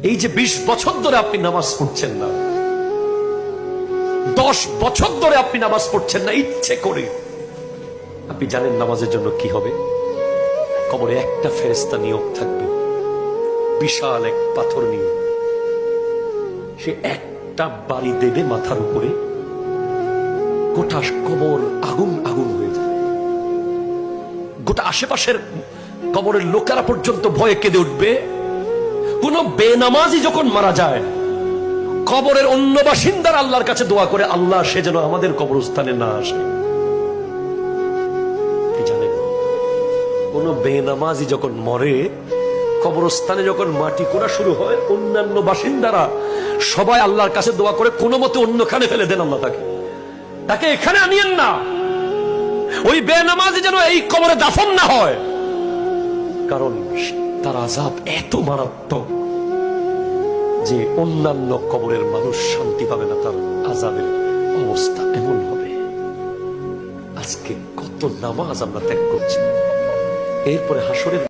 এই যে 20 বছর ধরে আপনি নামাজ পড়ছেন না, 10 বছর ধরে আপনি নামাজ পড়ছেন না ইচ্ছে করে, আপনি জানেন নামাজের জন্য কি হবে? কবরে একটা ফেরেশতা নিয়োগ থাকবে, বিশাল এক পাথর নিয়ে। সে একটা বাড়ি দেবে মাথার উপরে, গোটা কবর আগুন আগুন হয়ে যাবে। গোটা আশেপাশের কবরের লোকেরা পর্যন্ত ভয়ে কেঁদে উঠবে। কোন বেনামাজি যখন মারা যায়, কবরের অন্য বাসিন্দার আল্লাহর কাছে দোয়া করে, আল্লাহ সে যেন আমাদের কবরস্থানে না আসে। জানেন, কোন বেনামাজি যখন মরে, কবরস্থানে যখন মাটি কোড়া শুরু হয়, অন্যান্য বাসিন্দারা সবাই আল্লাহর কাছে দোয়া করে, কোনো মতে অন্যখানে ফেলে দেন আল্লাহ তাকে এখানে আনিয়েন না, ওই বেনামাজি যেন এই কবরে দাফন না হয়। কারণ তার আযাব এত মারাত্মক যে অন্যান্য কবরের মানুষ শান্তি পাবে না, তার আযাবের অবস্থা এমন হবে। আজকে কত নামাজ আমরা ত্যাগ করছি, এরপরে হাসরের